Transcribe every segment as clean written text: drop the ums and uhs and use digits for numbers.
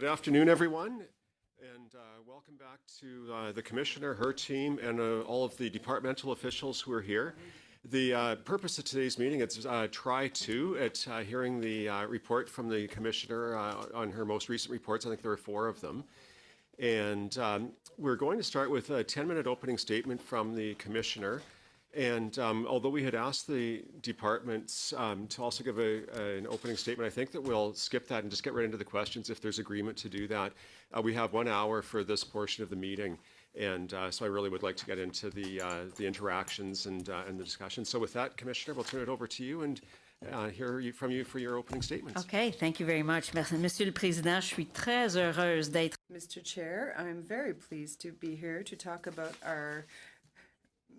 Good afternoon, everyone, and welcome back to the Commissioner, her team, and all of the departmental officials who are here. The purpose of today's meeting is try two at hearing the report from the Commissioner on her most recent reports. I think there are 4 of them. And we're going to start with a 10-minute opening statement from the Commissioner. And although we had asked the departments to also give an opening statement, I think that we'll skip that and just get right into the questions if there's agreement to do that. We have 1 hour for this portion of the meeting. And so I really would like to get into the interactions and the discussion. So with that, Commissioner, we'll turn it over to you and hear from you for your opening statements. Okay, thank you very much. Merci, Monsieur le Président. Je suis très heureuse d'être. Mr. Chair, I'm very pleased to be here to talk about our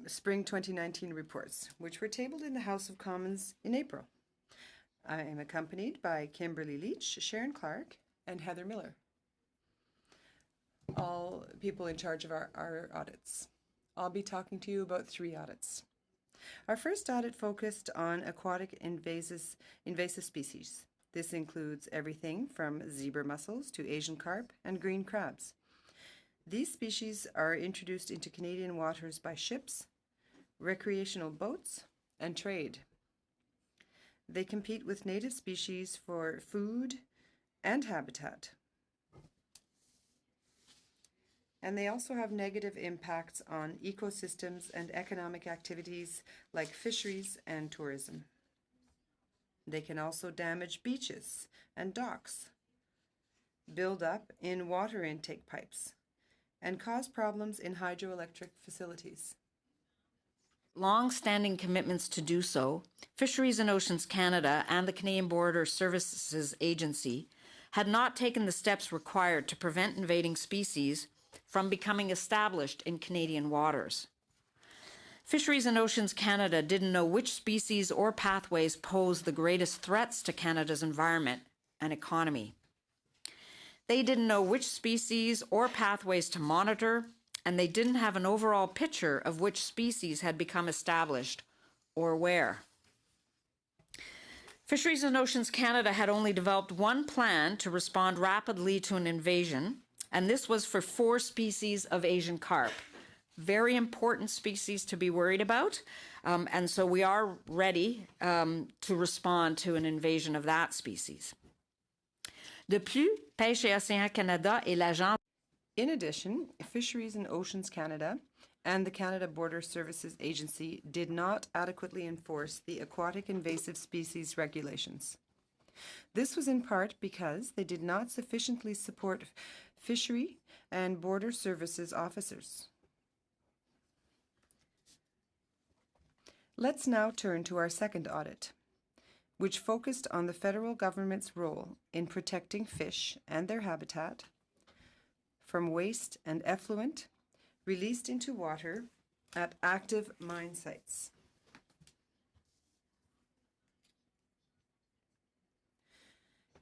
Spring 2019 reports, which were tabled in the House of Commons in April. I am accompanied by Kimberly Leach, Sharon Clark, and Heather Miller, all people in charge of our audits. I'll be talking to you about 3 audits. Our first audit focused on aquatic invasive species. This includes everything from zebra mussels to Asian carp and green crabs. These species are introduced into Canadian waters by ships, recreational boats, and trade. They compete with native species for food and habitat. And they also have negative impacts on ecosystems and economic activities like fisheries and tourism. They can also damage beaches and docks, build up in water intake pipes, and cause problems in hydroelectric facilities. Long-standing commitments to do so, Fisheries and Oceans Canada and the Canadian Border Services Agency had not taken the steps required to prevent invading species from becoming established in Canadian waters. Fisheries and Oceans Canada didn't know which species or pathways pose the greatest threats to Canada's environment and economy. They didn't know which species or pathways to monitor, and they didn't have an overall picture of which species had become established or where. Fisheries and Oceans Canada had only developed 1 plan to respond rapidly to an invasion, and this was for 4 species of Asian carp. Very important species to be worried about, and so we are ready to respond to an invasion of that species. De plus, Pêche et Océans Canada et l'Agence. In addition, Fisheries and Oceans Canada and the Canada Border Services Agency did not adequately enforce the aquatic invasive species regulations. This was in part because they did not sufficiently support fishery and border services officers. Let's now turn to our second audit, which focused on the federal government's role in protecting fish and their habitat from waste and effluent released into water at active mine sites.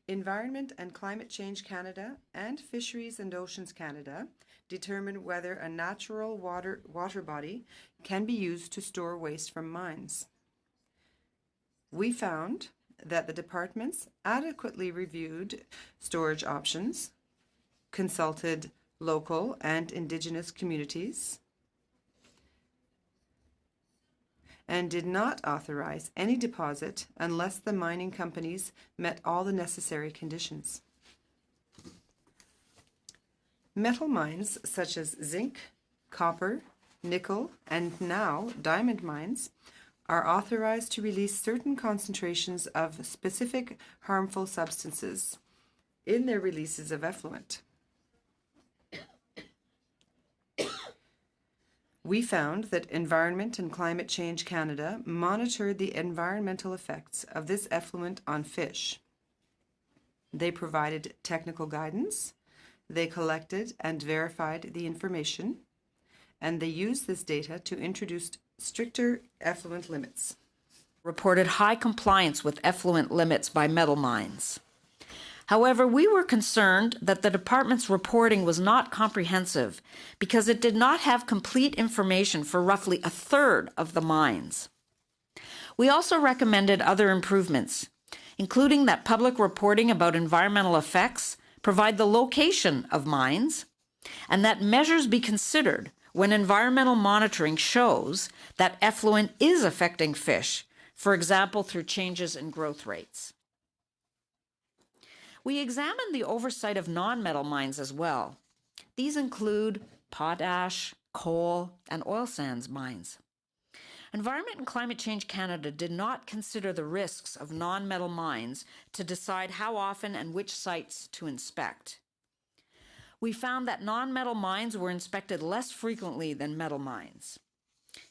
Environment and Climate Change Canada and Fisheries and Oceans Canada determine whether a natural water body can be used to store waste from mines. We found that the departments adequately reviewed storage options, consulted local and Indigenous communities, and did not authorize any deposit unless the mining companies met all the necessary conditions. Metal mines such as zinc, copper, nickel, and now diamond mines are authorized to release certain concentrations of specific harmful substances in their releases of effluent. We found that Environment and Climate Change Canada monitored the environmental effects of this effluent on fish. They provided technical guidance, they collected and verified the information, and they used this data to introduce stricter effluent limits. Reported high compliance with effluent limits by metal mines. However, we were concerned that the department's reporting was not comprehensive because it did not have complete information for roughly 1/3 of the mines. We also recommended other improvements, including that public reporting about environmental effects provide the location of mines, and that measures be considered when environmental monitoring shows that effluent is affecting fish, for example, through changes in growth rates. We examined the oversight of non-metal mines as well. These include potash, coal, and oil sands mines. Environment and Climate Change Canada did not consider the risks of non-metal mines to decide how often and which sites to inspect. We found that non-metal mines were inspected less frequently than metal mines.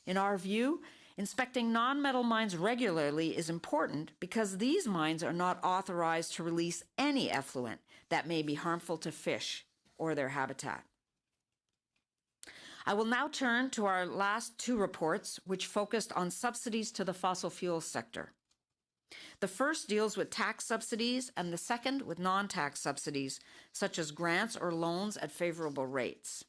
In our view, inspecting non-metal mines regularly is important because these mines are not authorized to release any effluent that may be harmful to fish or their habitat. I will now turn to our last two reports, which focused on subsidies to the fossil fuel sector. The first deals with tax subsidies and the second with non-tax subsidies, such as grants or loans at favorable rates.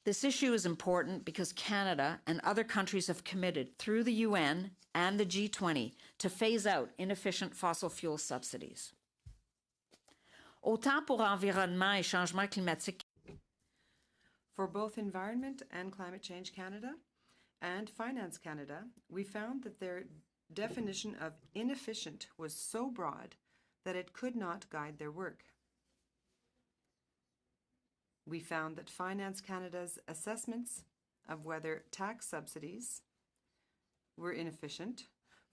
This issue is important because Canada and other countries have committed through the UN and the G20 to phase out inefficient fossil fuel subsidies. Autant pour environnement et changement climatique. For both Environment and Climate Change Canada and Finance Canada, we found that their definition of inefficient was so broad that it could not guide their work. We found that Finance Canada's assessments of whether tax subsidies were inefficient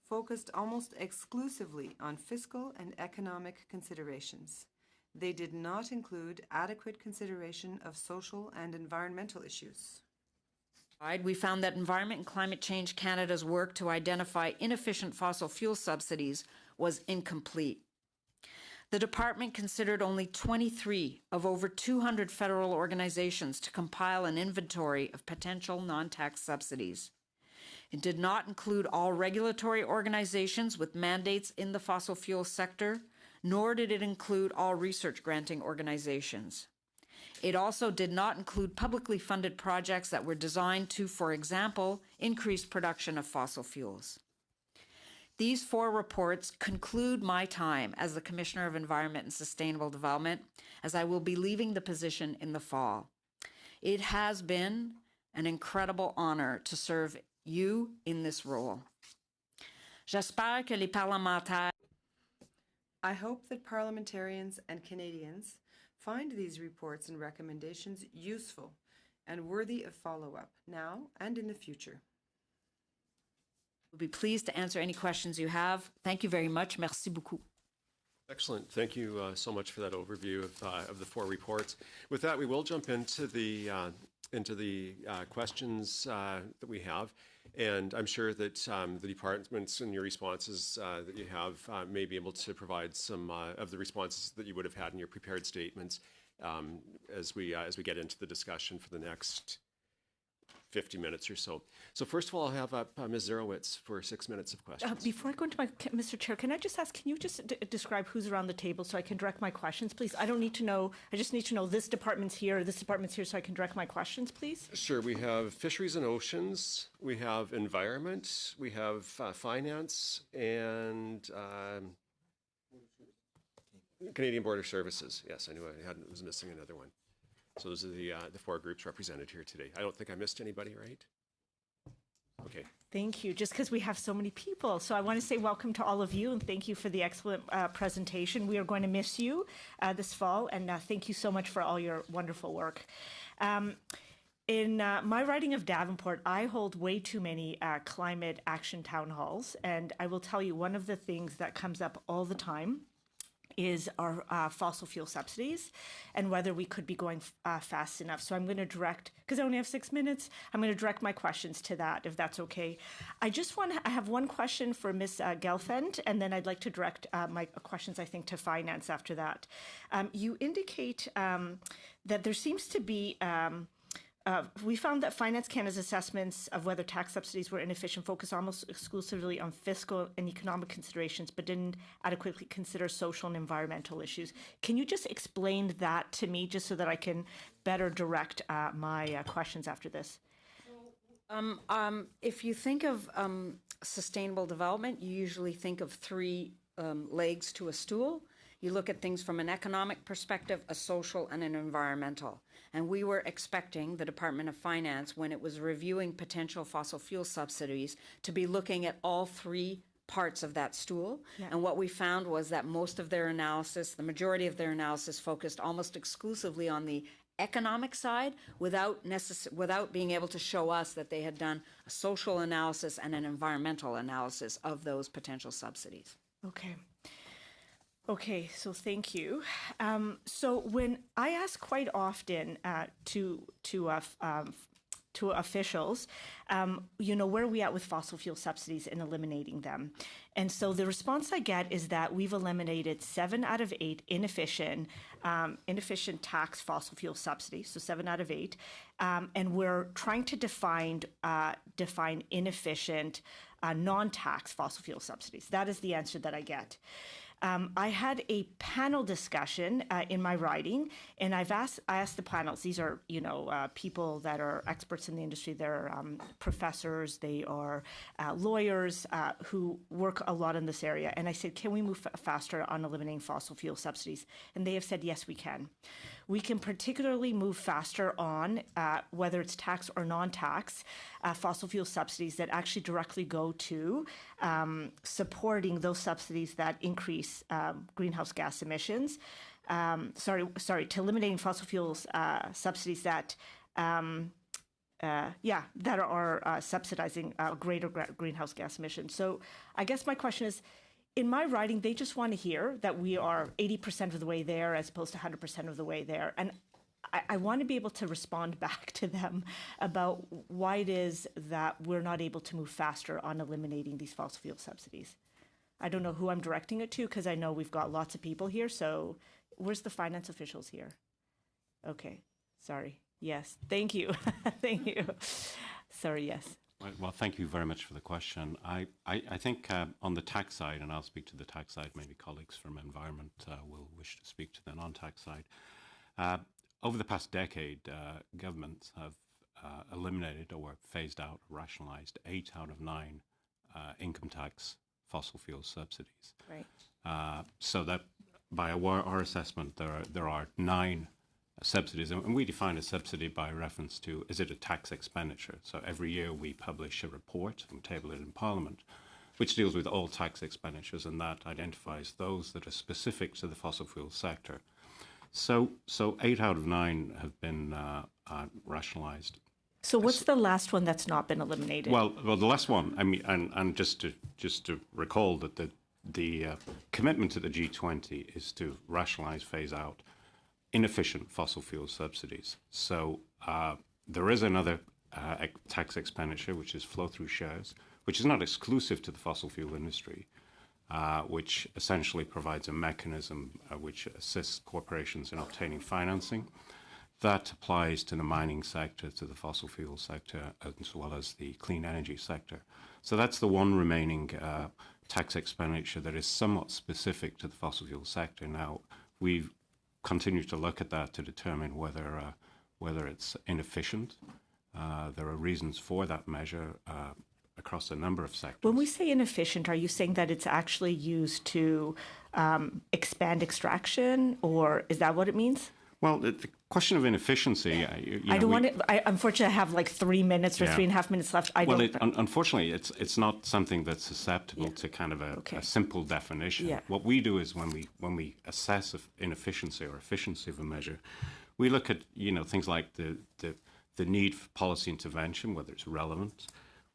focused almost exclusively on fiscal and economic considerations. They did not include adequate consideration of social and environmental issues. We found that Environment and Climate Change Canada's work to identify inefficient fossil fuel subsidies was incomplete. The department considered only 23 of over 200 federal organizations to compile an inventory of potential non-tax subsidies. It did not include all regulatory organizations with mandates in the fossil fuel sector, nor did it include all research granting organizations. It also did not include publicly funded projects that were designed to, for example, increase production of fossil fuels. These four reports conclude my time as the Commissioner of Environment and Sustainable Development, as I will be leaving the position in the fall. It has been an incredible honor to serve you in this role. J'espère que les parlementaires. I hope that parliamentarians and Canadians find these reports and recommendations useful and worthy of follow-up now and in the future. We'll be pleased to answer any questions you have. Thank you very much. Merci beaucoup. Excellent. Thank you so much for that overview of the four reports. With that, we will jump into the questions that we have. And I'm sure that the departments and your responses that you have may be able to provide some of the responses that you would have had in your prepared statements as we get into the discussion for the next 50 minutes or so. So first of all, I'll have up Ms. Zarowitz for 6 minutes of questions. Before I go into Mr. Chair, can I just ask, can you just describe who's around the table so I can direct my questions, please? I don't need to know, I just need to know this department's here so I can direct my questions, please. Sure. We have Fisheries and Oceans, we have Environment, we have Finance, and Canadian Border Services. Yes, I knew I was missing another one. So those are the four groups represented here today. I don't think I missed anybody, right? Okay. Thank you. Just because we have so many people. So I want to say welcome to all of you and thank you for the excellent presentation. We are going to miss you this fall and thank you so much for all your wonderful work. In my riding of Davenport, I hold way too many climate action town halls. And I will tell you, one of the things that comes up all the time is our fossil fuel subsidies and whether we could be going fast enough. So I'm going to direct, because I only have 6 minutes, I'm going to direct my questions to that, if that's okay. I have one question for Ms. Gelfand, and then I'd like to direct my questions, I think, to finance after that. You indicate that there seems to be we found that Finance Canada's assessments of whether tax subsidies were inefficient focused almost exclusively on fiscal and economic considerations, but didn't adequately consider social and environmental issues. Can you just explain that to me, just so that I can better direct my questions after this? If you think of sustainable development, you usually think of three legs to a stool. You look at things from an economic perspective, a social, and an environmental. And we were expecting the Department of Finance, when it was reviewing potential fossil fuel subsidies, to be looking at all three parts of that stool. Yeah. And what we found was that most of their analysis, the majority of their analysis, focused almost exclusively on the economic side without being able to show us that they had done a social analysis and an environmental analysis of those potential subsidies. Okay. Okay, so thank you. So when I ask quite often to officials, where are we at with fossil fuel subsidies and eliminating them? And so the response I get is that we've eliminated 7 out of 8 inefficient tax fossil fuel subsidies, so 7 out of 8, and we're trying to define inefficient non-tax fossil fuel subsidies. That is the answer that I get. I had a panel discussion in my writing, and I asked the panels. These are, people that are experts in the industry. They're professors. They are lawyers who work a lot in this area. And I said, can we move faster on eliminating fossil fuel subsidies? And they have said, yes, we can. We can particularly move faster on whether it's tax or non-tax fossil fuel subsidies that actually directly go to supporting those subsidies that increase greenhouse gas emissions. To eliminating fossil fuels subsidies that that are subsidizing greater greenhouse gas emissions. So I guess my question is, in my writing, they just want to hear that we are 80% of the way there as opposed to 100% of the way there. And I want to be able to respond back to them about why it is that we're not able to move faster on eliminating these fossil fuel subsidies. I don't know who I'm directing it to because I know we've got lots of people here. So where's the finance officials here? Okay, sorry. Yes, thank you. Thank you. Sorry, yes. Well, thank you very much for the question. I think on the tax side, and I'll speak to the tax side, maybe colleagues from environment will wish to speak to the non-tax side. Over the past decade, governments have eliminated or phased out, rationalized 8 out of 9 income tax fossil fuel subsidies. Right. So that by our assessment, there are 9 subsidies, and we define a subsidy by reference to, is it a tax expenditure? So every year we publish a report and table it in Parliament, which deals with all tax expenditures, and that identifies those that are specific to the fossil fuel sector. So 8 out of 9 have been rationalized. So what's the last one that's not been eliminated? Well, the last one, I mean, and just to recall that the commitment to the G20 is to rationalize, phase out inefficient fossil fuel subsidies. So there is another tax expenditure, which is flow-through shares, which is not exclusive to the fossil fuel industry, which essentially provides a mechanism which assists corporations in obtaining financing. That applies to the mining sector, to the fossil fuel sector, as well as the clean energy sector. So that's the one remaining tax expenditure that is somewhat specific to the fossil fuel sector. Now, we've continue to look at that to determine whether it's inefficient. There are reasons for that measure across a number of sectors. When we say inefficient, are you saying that it's actually used to expand extraction, or is that what it means? Well, the question of inefficiency. Unfortunately, I have like 3 minutes or 3.5 minutes left. Unfortunately, it's not something that's susceptible to kind of a simple definition. Yeah. What we do is when we assess inefficiency or efficiency of a measure, we look at things like the need for policy intervention, whether it's relevant.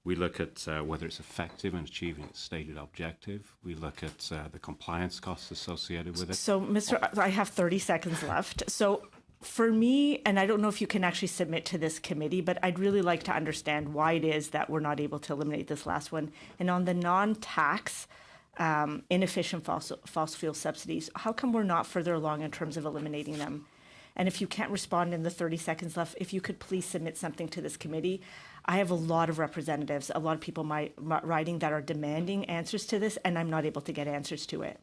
We look at whether it's effective in achieving its stated objective. We look at the compliance costs associated with it. So, I have 30 seconds left. So, for me, and I don't know if you can actually submit to this committee, but I'd really like to understand why it is that we're not able to eliminate this last one. And on the non-tax inefficient fossil fuel subsidies, how come we're not further along in terms of eliminating them? And if you can't respond in the 30 seconds left, if you could please submit something to this committee. I have a lot of representatives, a lot of people my writing that are demanding answers to this, and I'm not able to get answers to it.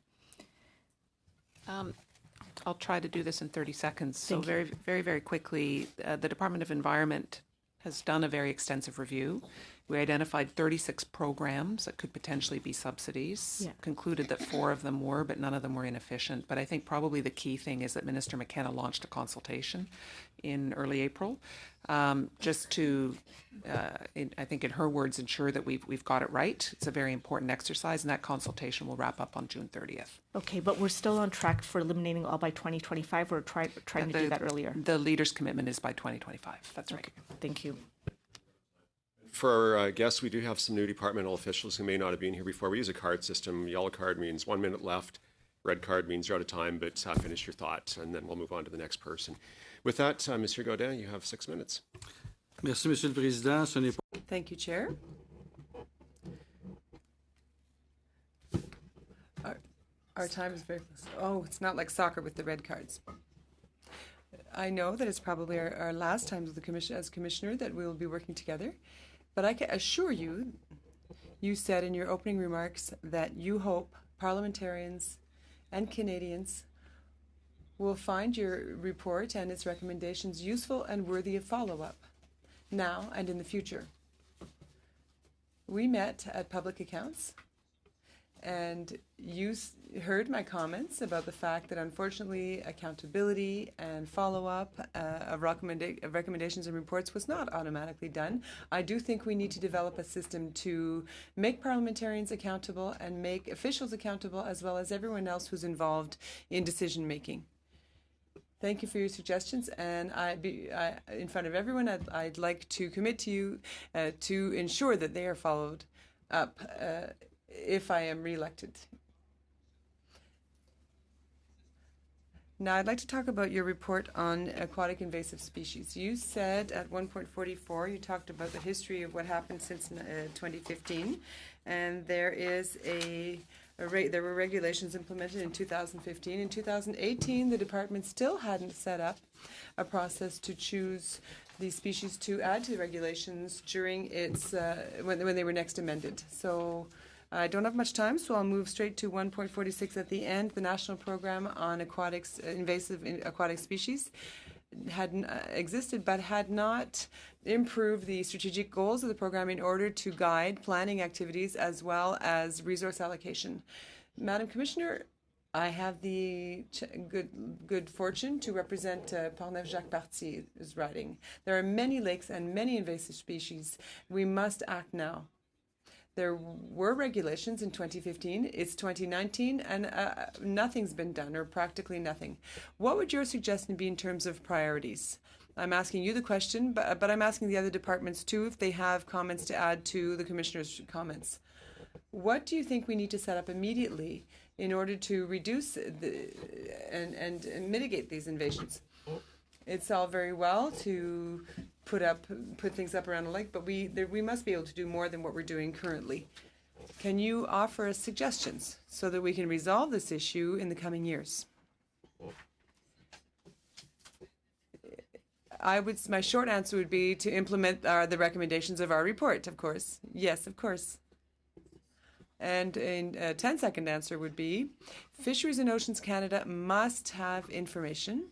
I'll try to do this in 30 seconds. So Thank you. very, very, very quickly, the Department of Environment has done a very extensive review. We identified 36 programs that could potentially be subsidies, Yeah. concluded that 4 of them were, but none of them were inefficient. But I think probably the key thing is that Minister McKenna launched a consultation in early April, just to, I think in her words, ensure that we've got it right. It's a very important exercise, and that consultation will wrap up on June 30th. Okay, but we're still on track for eliminating all by 2025. We're trying to do that earlier. The leader's commitment is by 2025. That's right. Thank you. For our guests, we do have some new departmental officials who may not have been here before. We use a card system. Yellow card means 1 minute left. Red card means you're out of time, but finish your thought, and then we'll move on to the next person. With that, Monsieur Gaudin, you have 6 minutes. Merci, Monsieur le Président. Ce n'est pas... Thank you, Chair. Our time is very close. Oh, it's not like soccer with the red cards. I know that it's probably our last time with the commission as commissioner that we will be working together, but I can assure you, you said in your opening remarks that you hope parliamentarians and Canadians will find your report and its recommendations useful and worthy of follow-up, now and in the future. We met at Public Accounts, and you heard my comments about the fact that unfortunately accountability and follow-up of recommendations and reports was not automatically done. I do think we need to develop a system to make parliamentarians accountable and make officials accountable, as well as everyone else who's involved in decision-making. Thank you for your suggestions, and in front of everyone, I'd like to commit to you to ensure that they are followed up if I am re-elected. Now, I'd like to talk about your report on aquatic invasive species. You said at 1.44, you talked about the history of what happened since 2015, and there were regulations implemented in 2015. In 2018, the department still hadn't set up a process to choose the species to add to the regulations during its when they were next amended. So I don't have much time, so I'll move straight to 1.46 at the end. The National Program on Invasive Aquatic Species hadn't existed, but had not improved the strategic goals of the program in order to guide planning activities as well as resource allocation. Madam Commissioner, I have the good fortune to represent Portneuf-Jacques Party's riding. There are many lakes and many invasive species. We must act now. There were regulations in 2015. It's 2019, and nothing's been done, or practically nothing. What would your suggestion be in terms of priorities? I'm asking you the question, but I'm asking the other departments too if they have comments to add to the Commissioner's comments. What do you think we need to set up immediately in order to reduce and mitigate these invasions? It's all very well to put things up around a lake, but we must be able to do more than what we're doing currently. Can you offer us suggestions so that we can resolve this issue in the coming years? My short answer would be to implement the recommendations of our report, of course. Yes, of course. And a 10-second answer would be, Fisheries and Oceans Canada must have information.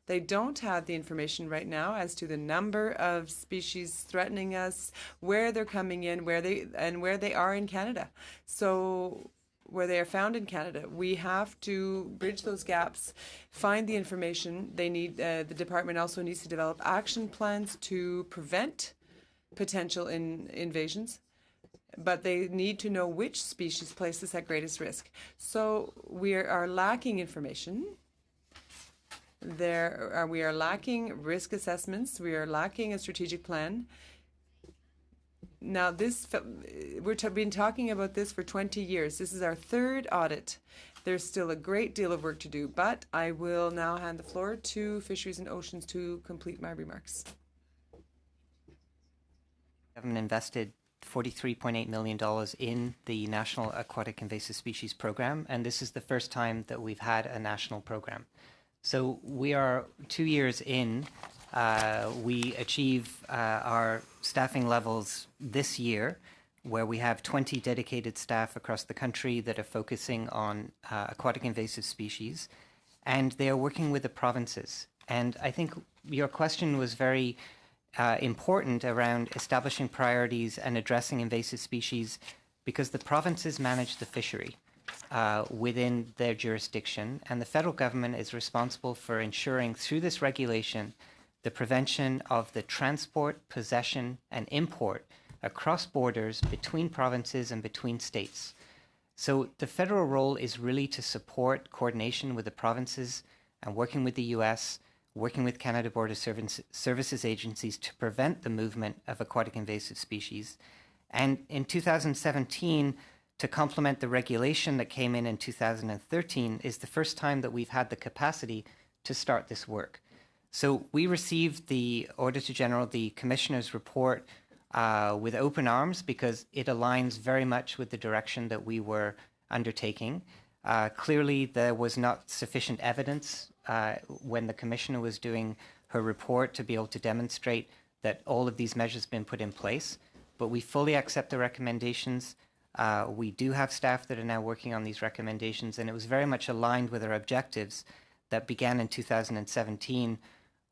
They don't have the information right now as to the number of species threatening us, where they're coming in, where they are in Canada. So where they are found in Canada, we have to bridge those gaps, find the information they need. The department also needs to develop action plans to prevent potential invasions, but they need to know which species place us at greatest risk. So we are lacking information. We are lacking risk assessments. We are lacking a strategic plan. Now, we've been talking about this for 20 years. This is our third audit. There's still a great deal of work to do, but I will now hand the floor to Fisheries and Oceans to complete my remarks. We haven't invested $43.8 million in the National Aquatic Invasive Species Program, and this is the first time that we've had a national program. So we are 2 years in. We achieve our staffing levels this year, where we have 20 dedicated staff across the country that are focusing on aquatic invasive species, and they are working with the provinces. And I think your question was very important around establishing priorities and addressing invasive species because the provinces manage the fishery within their jurisdiction, and the federal government is responsible for ensuring through this regulation the prevention of the transport, possession, and import across borders between provinces and between states. So the federal role is really to support coordination with the provinces and working with the US, working with Canada Border Services agencies to prevent the movement of aquatic invasive species. And in 2017, to complement the regulation that came in 2013, is the first time that we've had the capacity to start this work. So we received the Auditor General, the Commissioner's report, with open arms because it aligns very much with the direction that we were undertaking. Clearly, there was not sufficient evidence when the Commissioner was doing her report to be able to demonstrate that all of these measures have been put in place, but we fully accept the recommendations. We do have staff that are now working on these recommendations, and it was very much aligned with our objectives that began in 2017.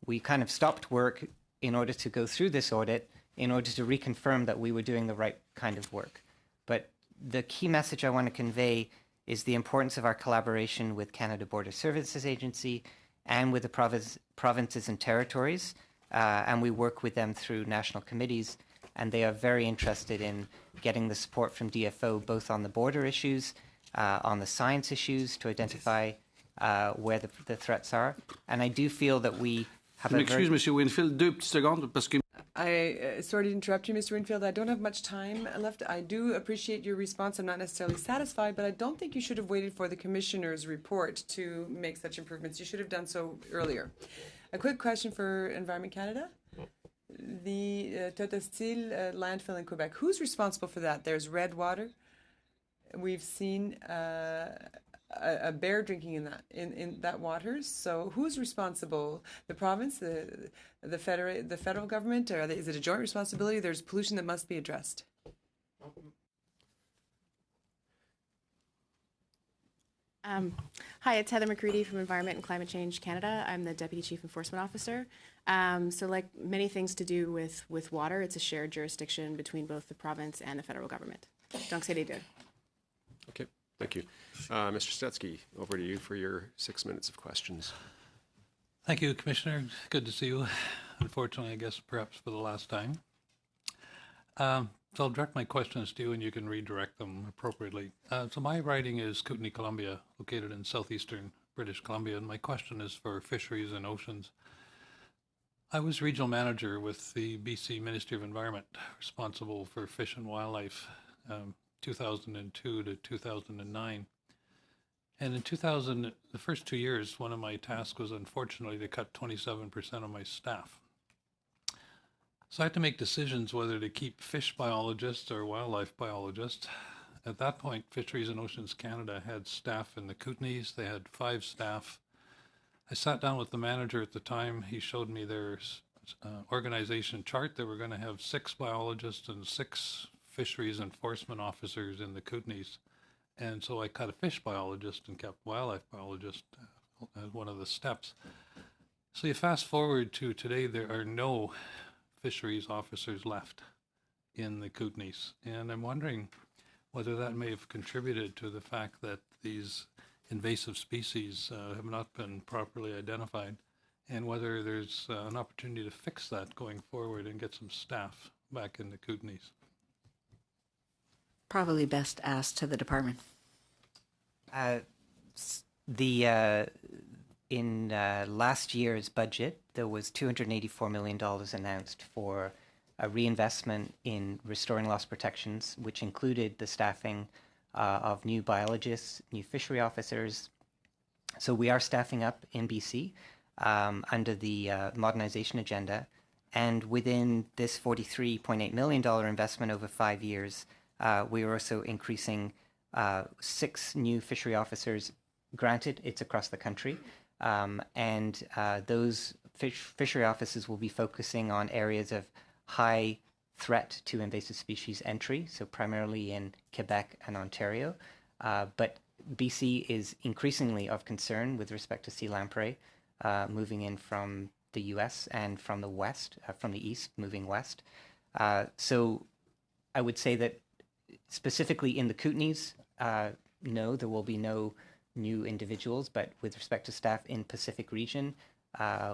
We kind of stopped work in order to go through this audit in order to reconfirm that we were doing the right kind of work. But the key message I want to convey is the importance of our collaboration with Canada Border Services Agency and with the provinces and territories, and we work with them through national committees, and they are very interested in getting the support from DFO both on the border issues, on the science issues to identify where the threats are. And I do feel that we have Je m'excuse, Monsieur Winfield, 2 petites secondes, parce que... Sorry to interrupt you, Mr. Winfield. I don't have much time left. I do appreciate your response. I'm not necessarily satisfied, but I don't think you should have waited for the Commissioner's report to make such improvements. You should have done so earlier. A quick question for Environment Canada. The Totastille landfill in Quebec, who's responsible for that? There's red water. We've seen a bear drinking in that water. So who's responsible? The province, the federal government, or is it a joint responsibility? There's pollution that must be addressed. Hi, it's Heather McCready from Environment and Climate Change Canada. I'm the Deputy Chief Enforcement Officer. So like many things to do with water, it's a shared jurisdiction between both the province and the federal government. Donc c'est les deux. Okay, thank you. Mr. Stetsky, over to you for your 6 minutes of questions. Thank you, Commissioner. Good to see you. Unfortunately, I guess perhaps for the last time. So I'll direct my questions to you and you can redirect them appropriately. So my riding is Kootenay, Columbia, located in southeastern British Columbia, and my question is for Fisheries and Oceans. I was regional manager with the BC Ministry of Environment, responsible for fish and wildlife, 2002 to 2009. And in the first 2 years, one of my tasks was unfortunately to cut 27% of my staff. So I had to make decisions whether to keep fish biologists or wildlife biologists. At that point, Fisheries and Oceans Canada had staff in the Kootenays. They had 5 staff. I sat down with the manager at the time. He showed me their organization chart. They were going to have 6 biologists and 6 fisheries enforcement officers in the Kootenays. And so I cut a fish biologist and kept wildlife biologist as one of the steps. So you fast forward to today, there are no fisheries officers left in the Kootenays. And I'm wondering whether that may have contributed to the fact that these invasive species have not been properly identified, and whether there's an opportunity to fix that going forward and get some staff back in the Kootenays. Probably best asked to the department. In last year's budget, there was $284 million announced for a reinvestment in restoring loss protections, which included the staffing of new biologists, new fishery officers. So we are staffing up in BC under the modernization agenda. And within this $43.8 million investment over 5 years, we are also increasing 6 new fishery officers. Granted, it's across the country. And those fishery officers will be focusing on areas of high threat to invasive species entry, so primarily in Quebec and Ontario. But BC is increasingly of concern with respect to sea lamprey moving in from the U.S. and from the west, from the east, moving west. So I would say that specifically in the Kootenays, no, there will be no new individuals, but with respect to staff in Pacific region,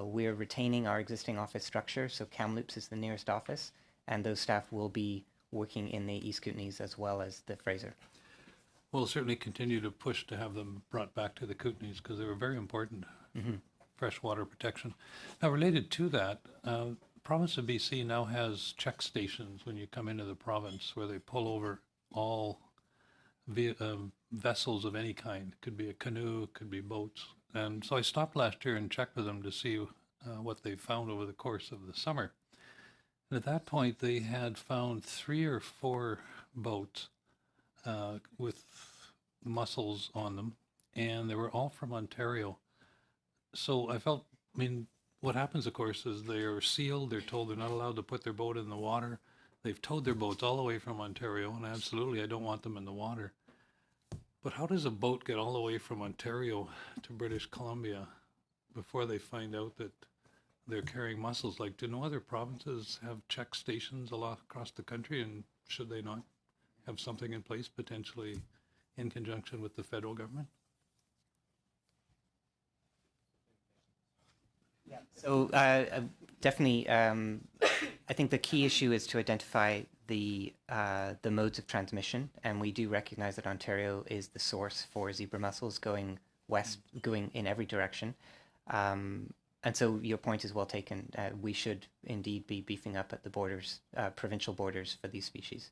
we're retaining our existing office structure. So Kamloops is the nearest office, and those staff will be working in the East Kootenays as well as the Fraser. We'll certainly continue to push to have them brought back to the Kootenays because they were very important freshwater protection. Now, related to that, the province of BC now has check stations when you come into the province where they pull over all vessels of any kind. It could be a canoe, it could be boats. And so I stopped last year and checked with them to see what they found over the course of the summer. And at that point, they had found 3 or 4 boats with mussels on them, and they were all from Ontario. So I felt, I mean, what happens, of course, is they are sealed. They're told they're not allowed to put their boat in the water. They've towed their boats all the way from Ontario, and absolutely, I don't want them in the water. But how does a boat get all the way from Ontario to British Columbia before they find out that they're carrying mussels? Like, do no other provinces have check stations a lot across the country, and should they not have something in place potentially in conjunction with the federal government? So definitely, I think the key issue is to identify the modes of transmission, and we do recognize that Ontario is the source for zebra mussels going west, going in every direction. And so your point is well taken. We should indeed be beefing up at the borders, provincial borders for these species.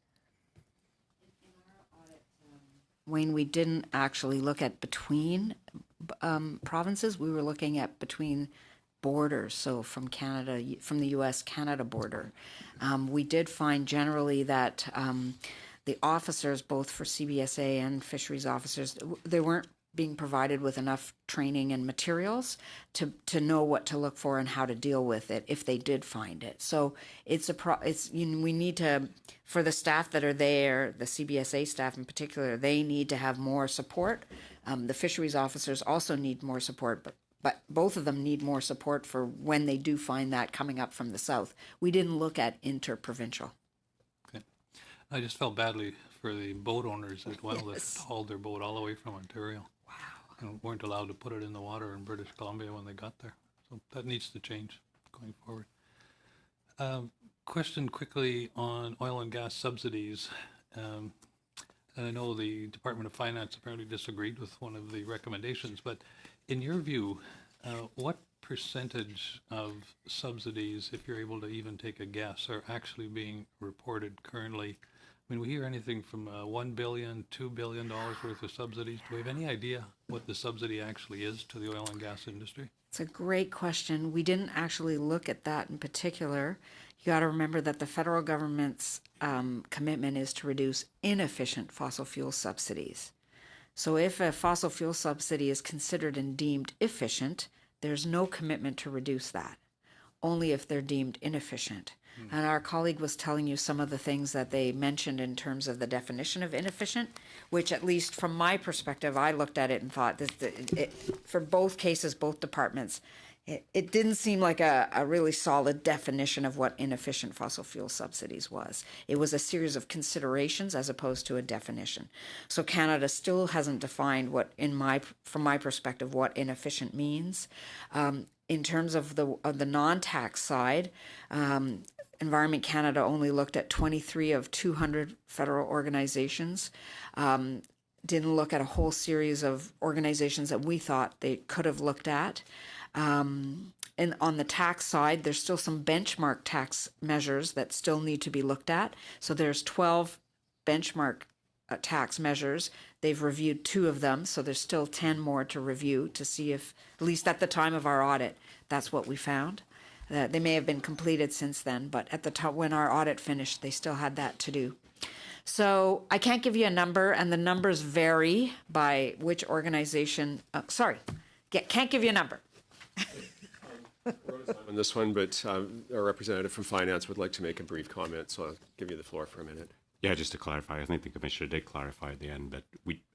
Wayne, we didn't actually look at between provinces. We were looking at between borders, so from Canada, from the U.S.-Canada border. We did find generally that the officers, both for CBSA and fisheries officers, they weren't being provided with enough training and materials to know what to look for and how to deal with it if they did find it. So we need to, for the staff that are there, the CBSA staff in particular, they need to have more support. The fisheries officers also need more support, but both of them need more support for when they do find that coming up from the south. We didn't look at interprovincial. Okay. I just felt badly for the boat owners as well that hauled their boat all the way from Ontario. Wow. And weren't allowed to put it in the water in British Columbia when they got there. So that needs to change going forward. Question quickly on oil and gas subsidies. And I know the Department of Finance apparently disagreed with one of the recommendations, but in your view, what percentage of subsidies, if you're able to even take a guess, are actually being reported currently? I mean, we hear anything from $1 billion, $2 billion worth of subsidies. Do we have any idea what the subsidy actually is to the oil and gas industry? It's a great question. We didn't actually look at that in particular. You got to remember that the federal government's commitment is to reduce inefficient fossil fuel subsidies. So if a fossil fuel subsidy is considered and deemed efficient, there's no commitment to reduce that, only if they're deemed inefficient. And our colleague was telling you some of the things that they mentioned in terms of the definition of inefficient, which at least from my perspective, I looked at it and thought that for both cases, both departments, it didn't seem like a really solid definition of what inefficient fossil fuel subsidies was. It was a series of considerations as opposed to a definition. So Canada still hasn't defined from my perspective, what inefficient means. In terms of the non-tax side, Environment Canada only looked at 23 of 200 federal organizations. Didn't look at a whole series of organizations that we thought they could have looked at. And on the tax side, there's still some benchmark tax measures that still need to be looked at. So there's 12 benchmark tax measures. They've reviewed 2 of them, so there's still 10 more to review to see if, at least at the time of our audit, that's what we found. They may have been completed since then, but at the time when our audit finished, they still had that to do. So I can't give you a number, and the numbers vary by which organization. Can't give you a number. On this one, but our representative from Finance would like to make a brief comment, so I'll give you the floor for a minute. Yeah, just to clarify, I think the Commissioner did clarify at the end, but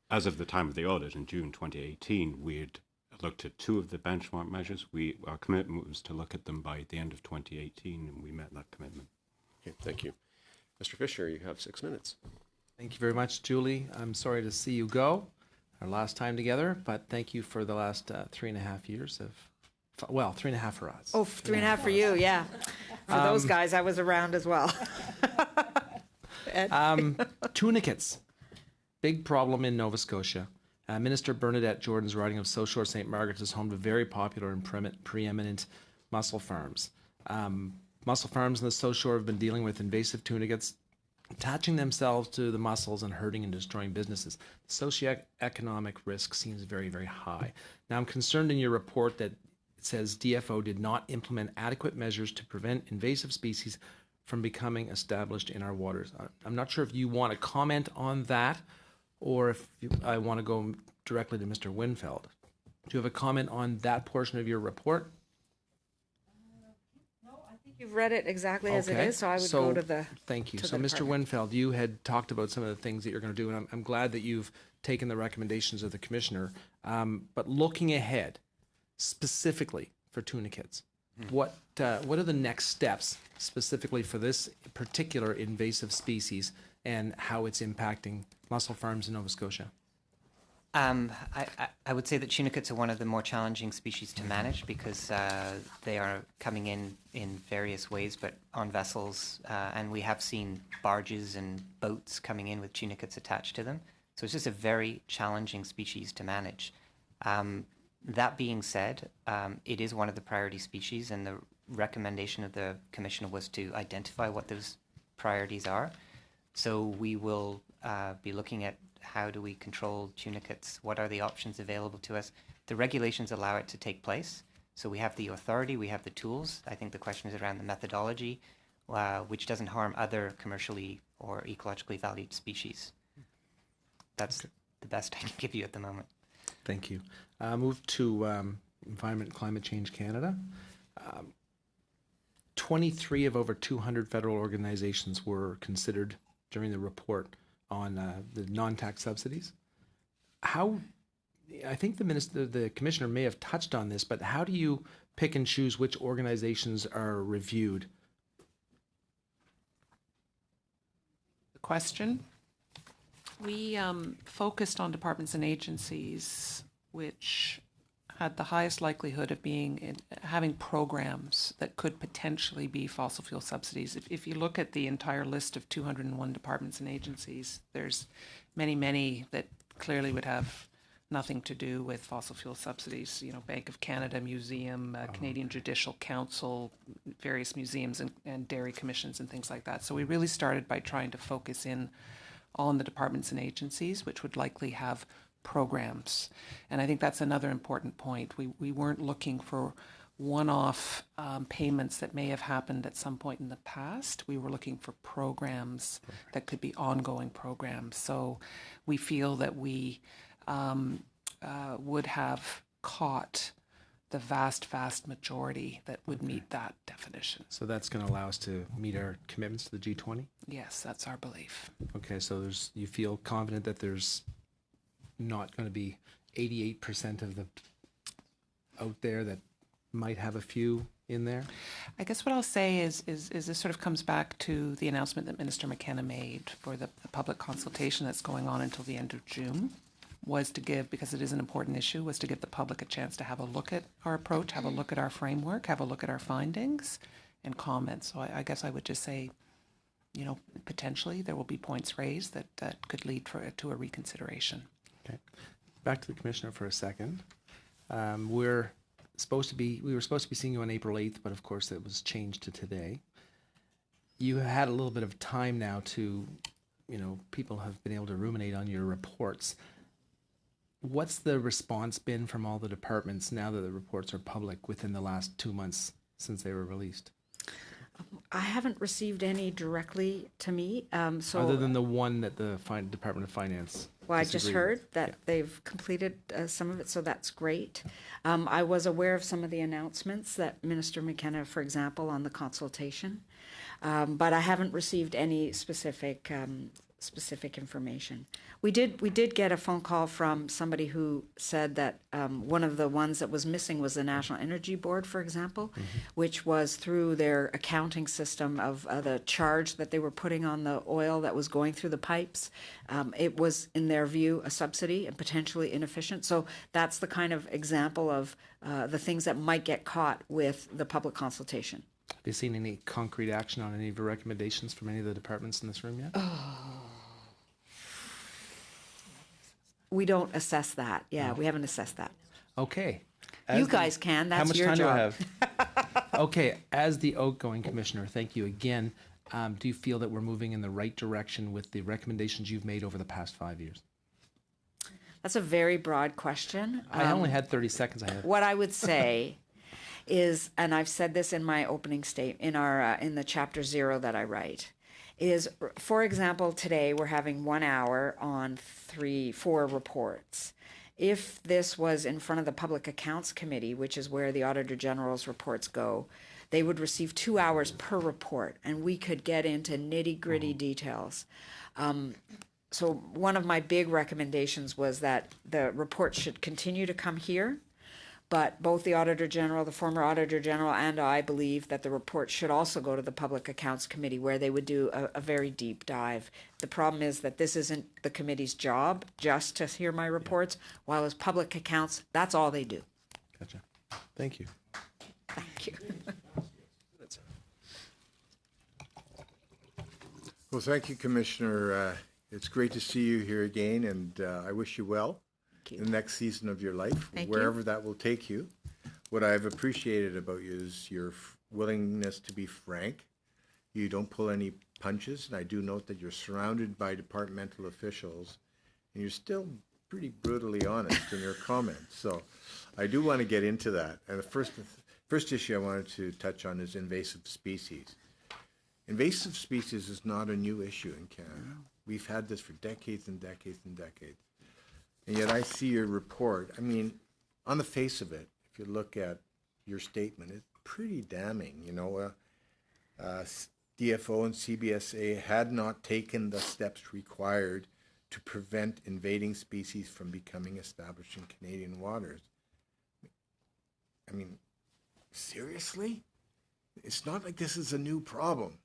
as of the time of the audit in June 2018, we had looked at 2 of the benchmark measures. Our commitment was to look at them by the end of 2018, and we met that commitment. Okay, thank you. Mr. Fisher, you have 6 minutes. Thank you very much, Julie. I'm sorry to see you go, our last time together, but thank you for the last 3.5 years of, well, 3.5 for us. Oh, 3.5 for you, yeah. For those guys, I was around as well. Tunicates, big problem in Nova Scotia. Minister Bernadette Jordan's riding of South Shore St. Margaret's is home to very popular and preeminent mussel farms. Mussel farms in the South Shore have been dealing with invasive tunicates, attaching themselves to the mussels and hurting and destroying businesses. The socioeconomic risk seems very, very high. Now, I'm concerned in your report that it says DFO did not implement adequate measures to prevent invasive species from becoming established in our waters. I'm not sure if you want to comment on that or if I want to go directly to Mr. Winfeld. Do you have a comment on that portion of your report? You've read it exactly as it is, so I would go to the. Thank you. to So, the Mr. department. Winfeld, you had talked about some of the things that you're going to do, and I'm glad that you've taken the recommendations of the commissioner. But looking ahead, specifically for tunicates, what are the next steps specifically for this particular invasive species and how it's impacting mussel farms in Nova Scotia? I would say that tunicates are one of the more challenging species to manage because they are coming in various ways, but on vessels, and we have seen barges and boats coming in with tunicates attached to them. So it's just a very challenging species to manage. That being said, it is one of the priority species, and the recommendation of the commissioner was to identify what those priorities are. So we will be looking at how do we control tunicates? What are the options available to us? The regulations allow it to take place. So we have the authority, we have the tools. I think the question is around the methodology, which doesn't harm other commercially or ecologically valued species. That's the best I can give you at the moment. Thank you. Move to Environment and Climate Change Canada. 23 of over 200 federal organizations were considered during the report on the non-tax subsidies. How, I think the commissioner may have touched on this, but how do you pick and choose which organizations are reviewed? The question, we focused on departments and agencies which had the highest likelihood of having programs that could potentially be fossil fuel subsidies. If you look at the entire list of 201 departments and agencies, there's many that clearly would have nothing to do with fossil fuel subsidies. You know, Bank of Canada Museum, Canadian Judicial Council, various museums and dairy commissions and things like that. So we really started by trying to focus in on the departments and agencies, which would likely have programs. And I think that's another important point. We weren't looking for one-off payments that may have happened at some point in the past. We were looking for programs that could be ongoing programs. So we feel that we would have caught the vast majority that would meet that definition. So that's going to allow us to meet our commitments to the G20? Yes, that's our belief. Okay, so you feel confident that there's not going to be 88% of the out there that might have a few in there? I guess what I'll say is this sort of comes back to the announcement that Minister McKenna made for the public consultation that's going on until the end of June, was to give, because it is an important issue, was to give the public a chance to have a look at our approach, have a look at our framework, have a look at our findings and comments. So I guess I would just say, you know, potentially there will be points raised that could lead to a reconsideration. Okay. Back to the commissioner for a second. We were supposed to be seeing you on April 8th, but of course it was changed to today. You have had a little bit of time now to, you know, people have been able to ruminate on your reports. What's the response been from all the departments now that the reports are public within the last 2 months since they were released? I haven't received any directly to me. So other than the one that the Department of Finance. Well, I just heard that they've completed some of it, so that's great. I was aware of some of the announcements that Minister McKenna, for example, on the consultation, but I haven't received any specific specific information. We did get a phone call from somebody who said that one of the ones that was missing was the National Energy Board, for example, which was through their accounting system of the charge that they were putting on the oil that was going through the pipes. It was, in their view, a subsidy and potentially inefficient. So that's the kind of example of the things that might get caught with the public consultation. Have you seen any concrete action on any of your recommendations from any of the departments in this room yet? We don't assess that. Yeah, we haven't assessed that. Okay. You guys can. That's how much your time job. do I have? Okay, as the outgoing commissioner, thank you again. Do you feel that we're moving in the right direction with the recommendations you've made over the past 5 years? That's a very broad question. I only had 30 seconds. What I would say is, and I've said this in my opening statement in the chapter 0 that I write, is, for example, today we're having 1 hour on 4 reports. If this was in front of the Public Accounts Committee, which is where the Auditor General's reports go, they would receive 2 hours per report, and we could get into nitty-gritty details. So one of my big recommendations was that the report should continue to come here, but both the Auditor General, the former Auditor General, and I believe that the report should also go to the Public Accounts Committee, where they would do a very deep dive. The problem is that this isn't the committee's job just to hear my reports, while as Public Accounts, that's all they do. Gotcha. Thank you. Thank you. Well, thank you, Commissioner. It's great to see you here again, and I wish you well in the next season of your life, wherever that will take you. What I've appreciated about you is your willingness to be frank. You don't pull any punches, and I do note that you're surrounded by departmental officials, and you're still pretty brutally honest in your comments. So I do want to get into that. And the first issue I wanted to touch on is invasive species. Invasive species is not a new issue in Canada. We've had this for decades and decades and decades. And yet I see your report. I mean, on the face of it, if you look at your statement, it's pretty damning. You know, DFO and CBSA had not taken the steps required to prevent invading species from becoming established in Canadian waters. I mean, seriously? It's not like this is a new problem.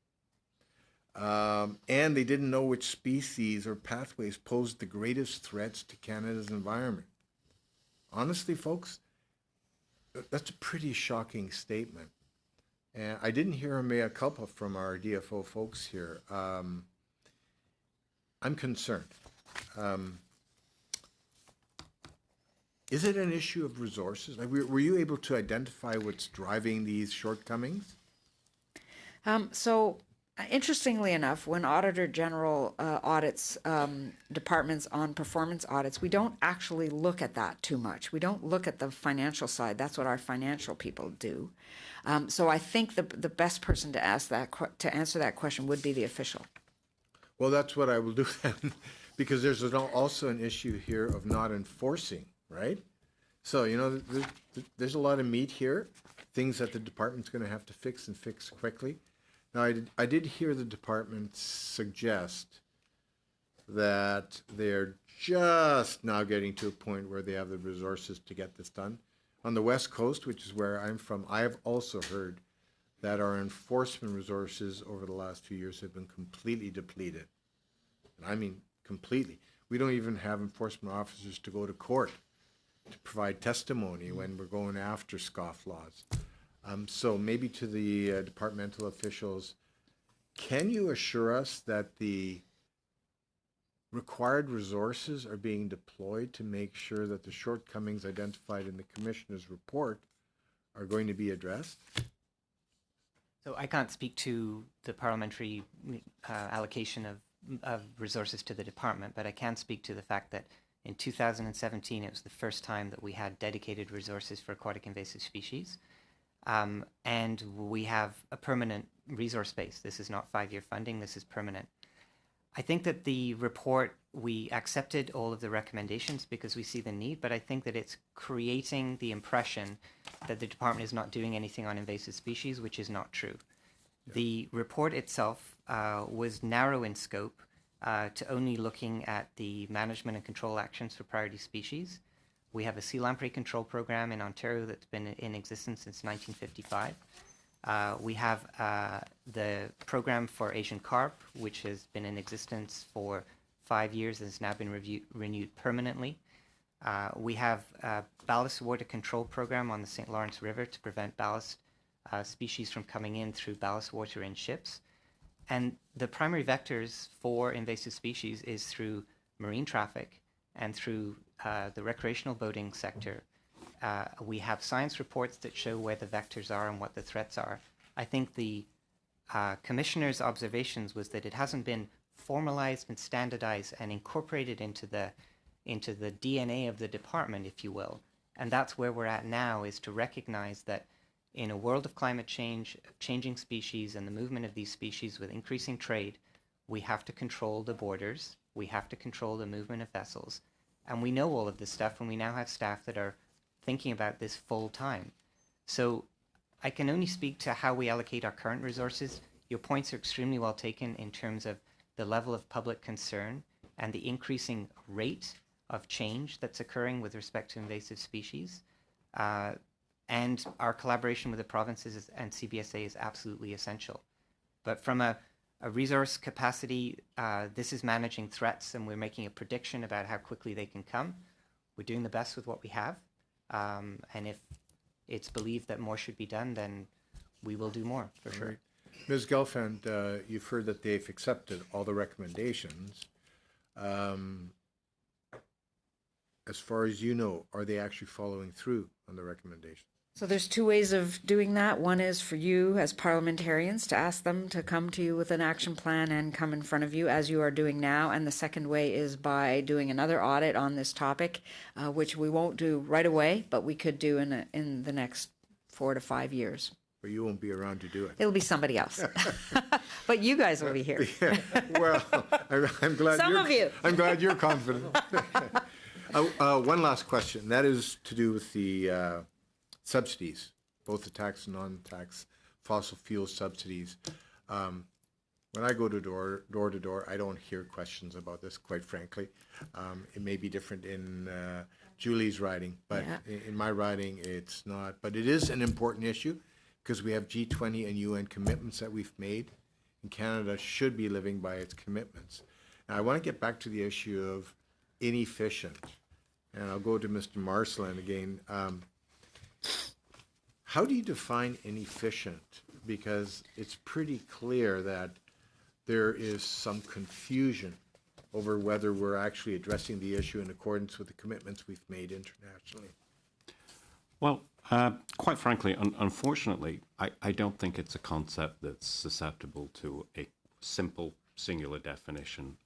And they didn't know which species or pathways posed the greatest threats to Canada's environment. Honestly, folks, that's a pretty shocking statement. And I didn't hear a mea culpa from our DFO folks here. I'm concerned. Is it an issue of resources? Like, were you able to identify what's driving these shortcomings? Interestingly enough, when Auditor General audits departments on performance audits, we don't actually look at that too much. We don't look at the financial side. That's what our financial people do. So I think the best person to answer that question would be the official. Well, that's what I will do then, because there's also an issue here of not enforcing, right? So, you know, there's a lot of meat here, things that the department's going to have to fix and fix quickly. Now, I did hear the department suggest that they're just now getting to a point where they have the resources to get this done. On the West Coast, which is where I'm from, I have also heard that our enforcement resources over the last few years have been completely depleted. And I mean completely. We don't even have enforcement officers to go to court to provide testimony when we're going after scofflaws. So maybe to the departmental officials, can you assure us that the required resources are being deployed to make sure that the shortcomings identified in the Commissioner's report are going to be addressed? So I can't speak to the parliamentary allocation of resources to the department, but I can speak to the fact that in 2017, it was the first time that we had dedicated resources for aquatic invasive species. And we have a permanent resource base. This is not 5-year funding, this is permanent. I think that the report, we accepted all of the recommendations because we see the need, but I think that it's creating the impression that the department is not doing anything on invasive species, which is not true. Yeah. The report itself was narrow in scope, to only looking at the management and control actions for priority species. We have a sea lamprey control program in Ontario that's been in existence since 1955. We have the program for Asian carp, which has been in existence for 5 years and has now been renewed permanently. We have a ballast water control program on the St. Lawrence River to prevent ballast species from coming in through ballast water in ships. And the primary vectors for invasive species is through marine traffic and through the recreational boating sector. We have science reports that show where the vectors are and what the threats are. I think the commissioner's observations was that it hasn't been formalized and standardized and incorporated into the DNA of the department, if you will. And that's where we're at now, is to recognize that in a world of climate change, changing species and the movement of these species with increasing trade, we have to control the borders, we have to control the movement of vessels. And we know all of this stuff, and we now have staff that are thinking about this full time. So I can only speak to how we allocate our current resources. Your points are extremely well taken in terms of the level of public concern and the increasing rate of change that's occurring with respect to invasive species. And our collaboration with the provinces and CBSA is absolutely essential. But from a resource capacity, this is managing threats, and we're making a prediction about how quickly they can come. We're doing the best with what we have. And if it's believed that more should be done, then we will do more, for sure. Right. Ms. Gelfand, you've heard that they've accepted all the recommendations. As far as you know, are they actually following through on the recommendations? So there's two ways of doing that. One is for you as parliamentarians to ask them to come to you with an action plan and come in front of you, as you are doing now. And the second way is by doing another audit on this topic, which we won't do right away, but we could do in the next 4 to 5 years. But you won't be around to do it. It'll be somebody else. But you guys will be here. Yeah. Well, I'm glad Some of you. I'm glad you're confident. One last question. That is to do with the subsidies, both the tax and non-tax fossil fuel subsidies. When I go to door to door, I don't hear questions about this, quite frankly. It may be different in Julie's riding, but in my riding, it's not. But it is an important issue because we have G20 and UN commitments that we've made, and Canada should be living by its commitments. Now, I want to get back to the issue of inefficient, and I'll go to Mr. Marcelin again. How do you define inefficient? Because it's pretty clear that there is some confusion over whether we're actually addressing the issue in accordance with the commitments we've made internationally. Well, quite frankly, unfortunately, I don't think it's a concept that's susceptible to a simple, singular definition.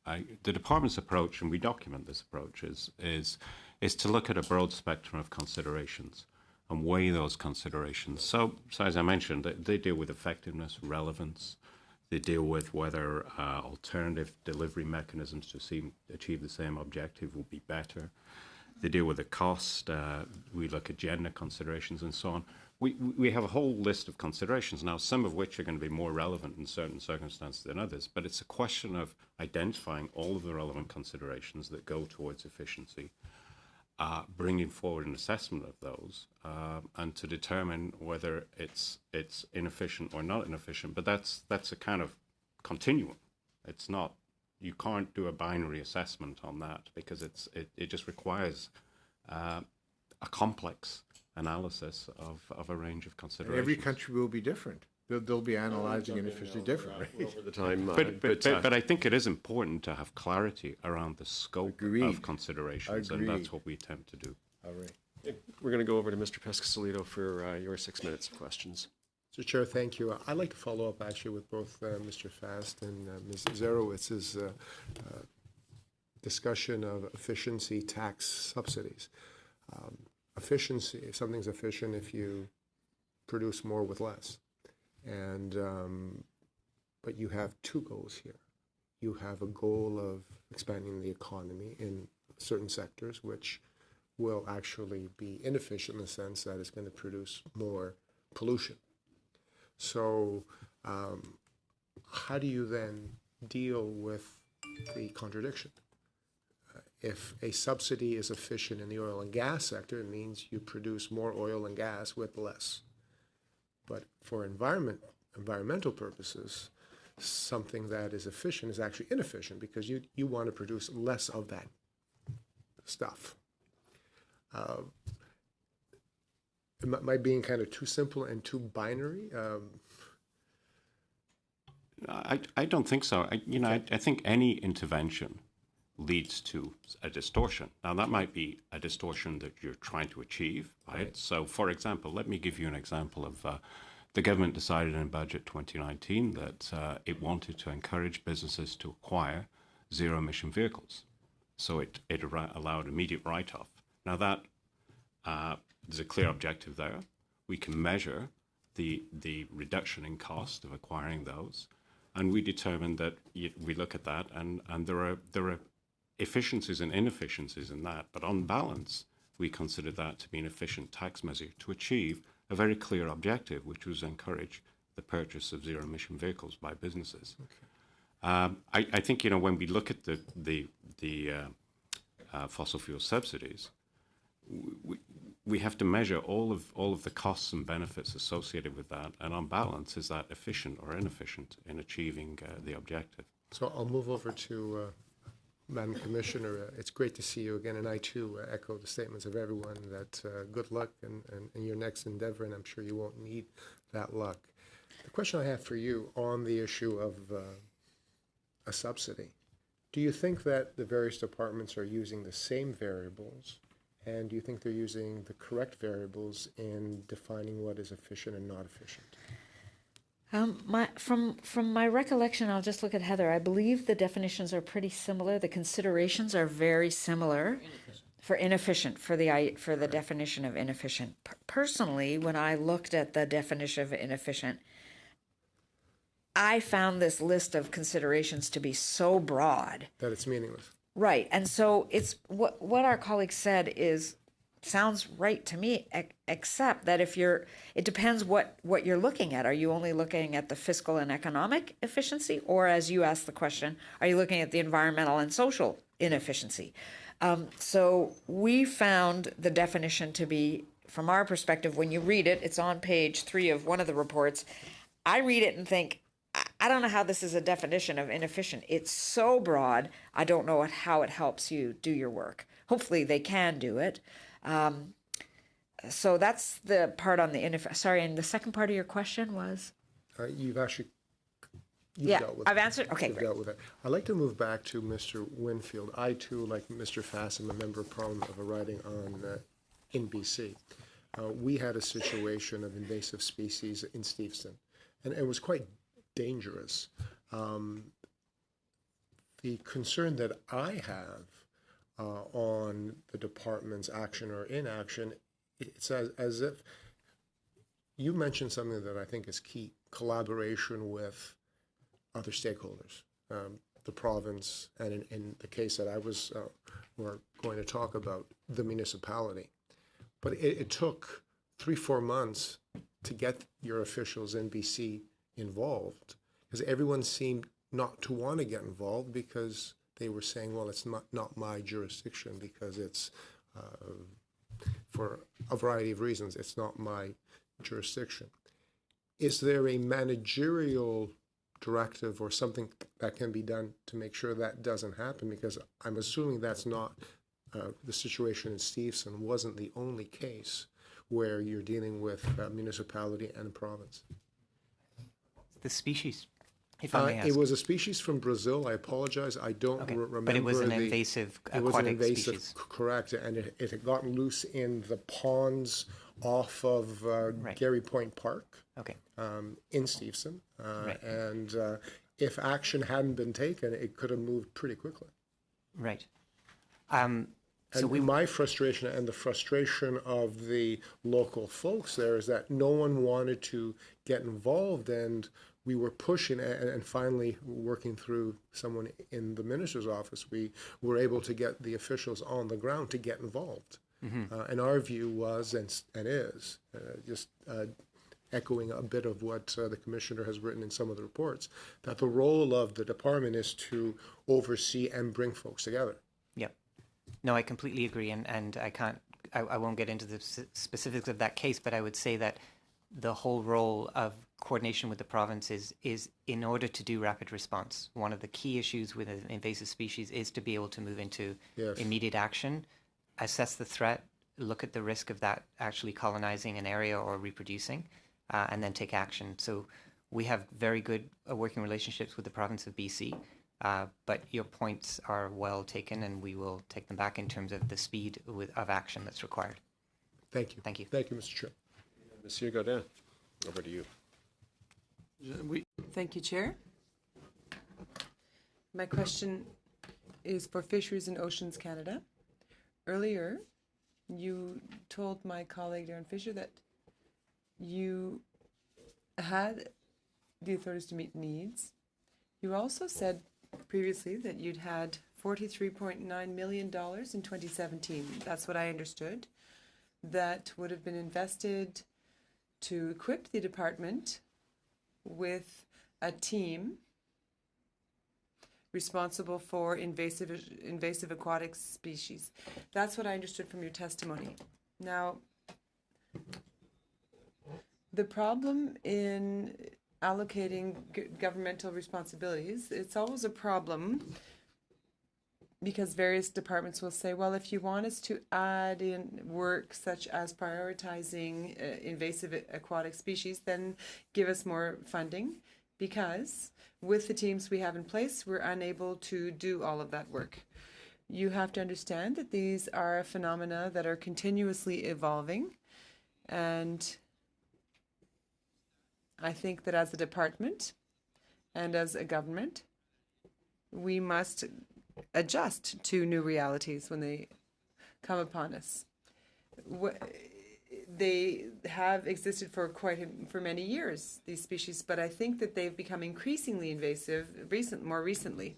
The department's approach, and we document this approach, is to look at a broad spectrum of considerations and weigh those considerations. So as I mentioned, they deal with effectiveness, relevance. They deal with whether alternative delivery mechanisms to achieve the same objective will be better. They deal with the cost. We look at gender considerations and so on. We have a whole list of considerations now, some of which are going to be more relevant in certain circumstances than others, but it's a question of identifying all of the relevant considerations that go towards efficiency, bringing forward an assessment of those, and to determine whether it's inefficient or not inefficient. But that's a kind of continuum. It's not, you can't do a binary assessment on that because it just requires a complex analysis of a range of considerations. Every country will be different. They'll be analyzing it efficiently different, right? Over the time, but I think it is important to have clarity around the scope of considerations, and that's what we attempt to do. All right. We're going to go over to Mr. Pescasolido for your 6 minutes of questions. Mr. Chair, thank you. I'd like to follow up actually with both Mr. Fast and Ms. Zerowitz's discussion of efficiency tax subsidies. Efficiency, if something's efficient if you produce more with less. And but you have two goals here. You have a goal of expanding the economy in certain sectors, which will actually be inefficient in the sense that it's going to produce more pollution. So how do you then deal with the contradiction. If a subsidy is efficient in the oil and gas sector, it means you produce more oil and gas with less. But for environmental purposes, something that is efficient is actually inefficient because you want to produce less of that stuff. Am I being kind of too simple and too binary? I don't think so. I think any intervention leads to a distortion. Now, that might be a distortion that you're trying to achieve, right? So, for example, let me give you an example of the government decided in Budget 2019 that it wanted to encourage businesses to acquire zero-emission vehicles. So it allowed immediate write-off. Now, that there's a clear objective there. We can measure the reduction in cost of acquiring those, and we determined that we look at that, and there are efficiencies and inefficiencies in that. But on balance, we consider that to be an efficient tax measure to achieve a very clear objective, which was encourage the purchase of zero-emission vehicles by businesses. Okay. I think when we look at the fossil fuel subsidies, we have to measure all of the costs and benefits associated with that, and on balance, is that efficient or inefficient in achieving the objective? So I'll move over to Madam Commissioner. It's great to see you again, and I too echo the statements of everyone that good luck in your next endeavor, and I'm sure you won't need that luck. The question I have for you on the issue of a subsidy, do you think that the various departments are using the same variables, and do you think they're using the correct variables in defining what is efficient and not efficient? From my recollection, I'll just look at Heather. I believe the definitions are pretty similar. The considerations are very similar for inefficient, for the definition of inefficient. Personally, when I looked at the definition of inefficient, I found this list of considerations to be so broad that it's meaningless. Right, and so it's what our colleague said sounds right to me, except that it depends what you're looking at. Are you only looking at the fiscal and economic efficiency, or, as you asked the question, are you looking at the environmental and social inefficiency? So we found the definition to be, from our perspective, when you read it, it's on page 3 of one of the reports. I read it and think, I don't know how this is a definition of inefficient. It's so broad, I don't know how it helps you do your work. Hopefully they can do it. So that's the part on the sorry, and the second part of your question was? You've dealt with I've answered. Okay, great. Dealt with it. I'd like to move back to Mr. Winfield. I, too, like Mr. Fass, am a member of Parliament of a riding in BC. We had a situation of invasive species in Steveston, and it was quite dangerous. The concern that I have on the department's action or inaction, it's as if you mentioned something that I think is key: collaboration with other stakeholders, the province, and in the case that we're going to talk about, the municipality. But it took 3-4 months to get your officials in BC involved, because everyone seemed not to want to get involved because they were saying, well, it's not my jurisdiction because it's, for a variety of reasons, it's not my jurisdiction. Is there a managerial directive or something that can be done to make sure that doesn't happen? Because I'm assuming that's not the situation in Steveston wasn't the only case where you're dealing with a municipality and a province. The species, if I may ask. It was a species from Brazil. I apologize. I don't remember. But it was an invasive aquatic species. Correct. And it had gotten loose in the ponds off of Gary Point Park in Steveston. And if action hadn't been taken, it could have moved pretty quickly. Right. So my frustration and the frustration of the local folks there is that no one wanted to get involved, and we were pushing, and finally working through someone in the minister's office, we were able to get the officials on the ground to get involved. And our view was and is just echoing a bit of what the Commissioner has written in some of the reports, that the role of the department is to oversee and bring folks together. Yep. No, I completely agree, and I won't get into the specifics of that case, but I would say that the whole role of coordination with the province is in order to do rapid response. One of the key issues with an invasive species is to be able to move into immediate action, assess the threat, look at the risk of that actually colonizing an area or reproducing, and then take action. So we have very good working relationships with the province of BC, but your points are well taken, and we will take them back in terms of the speed of action that's required. Thank you. Thank you. Thank you, Mr. Chair. Monsieur Godin, over to you. Thank you, Chair. My question is for Fisheries and Oceans Canada. Earlier, you told my colleague Darren Fisher that you had the authorities to meet needs. You also said previously that you'd had $43.9 million in 2017. That's what I understood. That would have been invested to equip the department with a team responsible for invasive aquatic species. That's what I understood from your testimony. Now, the problem in allocating governmental responsibilities, it's always a problem because various departments will say, well, if you want us to add in work such as prioritizing invasive aquatic species, then give us more funding, because with the teams we have in place, we're unable to do all of that work. You have to understand that these are phenomena that are continuously evolving, and I think that as a department and as a government, we must adjust to new realities when they come upon us. They have existed for many years, these species, but I think that they've become increasingly invasive more recently.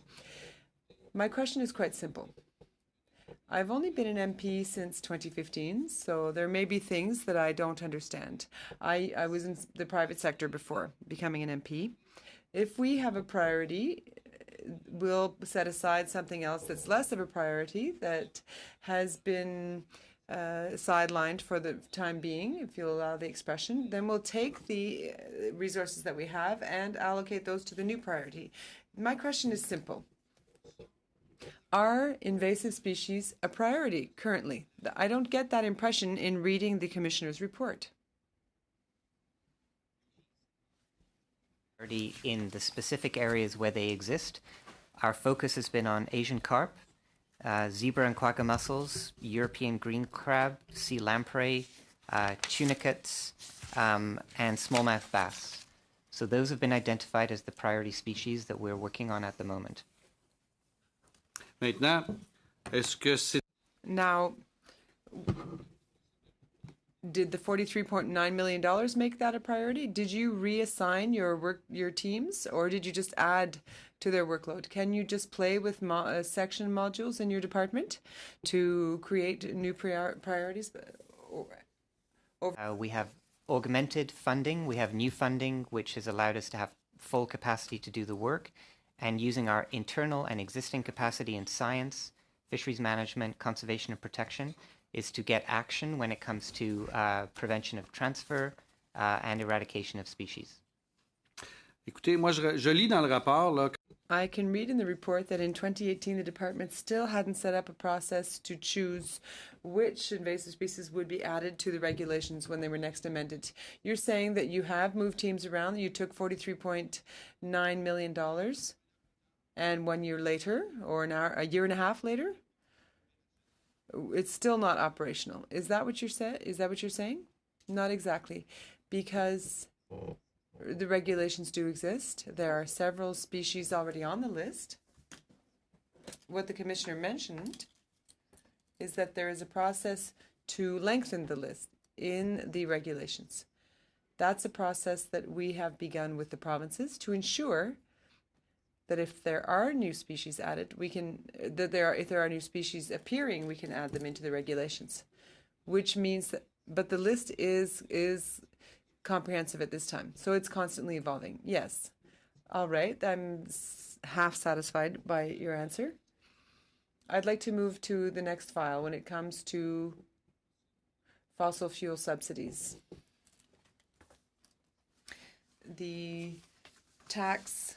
My question is quite simple. I've only been an MP since 2015, so there may be things that I don't understand. I was in the private sector before becoming an MP. If we have a priority, we'll set aside something else that's less of a priority, that has been sidelined for the time being, if you'll allow the expression. Then we'll take the resources that we have and allocate those to the new priority. My question is simple. Are invasive species a priority currently? I don't get that impression in reading the Commissioner's report. In the specific areas where they exist, our focus has been on Asian carp, zebra and quagga mussels, European green crab, sea lamprey, tunicates, and smallmouth bass. So those have been identified as the priority species that we're working on at the moment. Now, did the $43.9 million make that a priority? Did you reassign your teams, or did you just add to their workload? Can you just play with section modules in your department to create new priorities? We have augmented funding. We have new funding, which has allowed us to have full capacity to do the work. And using our internal and existing capacity in science, fisheries management, conservation and protection, is to get action when it comes to prevention of transfer and eradication of species. Écoutez, moi, je lis dans le rapport, là. I can read in the report that in 2018, the department still hadn't set up a process to choose which invasive species would be added to the regulations when they were next amended. You're saying that you have moved teams around, you took $43.9 million, and 1 year later, or a year and a half later, it's still not operational. Is that what you're saying? Not exactly, because the regulations do exist. There are several species already on the list. What the Commissioner mentioned is that there is a process to lengthen the list in the regulations. That's a process that we have begun with the provinces to ensure that if there are new species added, if there are new species appearing, we can add them into the regulations, which means that, but the list is comprehensive at this time. So it's constantly evolving. Yes. All right. I'm half satisfied by your answer. I'd like to move to the next file when it comes to fossil fuel subsidies. The tax,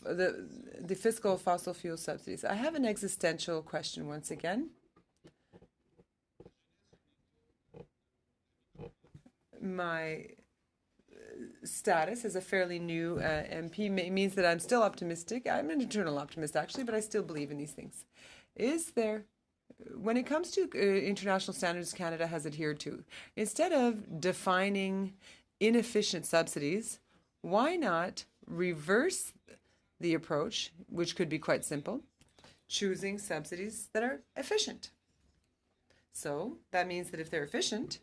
the fiscal fossil fuel subsidies. I have an existential question once again. My status as a fairly new MP means that I'm still optimistic. I'm an eternal optimist, actually, but I still believe in these things. Is there, when it comes to international standards Canada has adhered to, instead of defining inefficient subsidies, why not reverse the approach, which could be quite simple, choosing subsidies that are efficient? So that means that if they're efficient,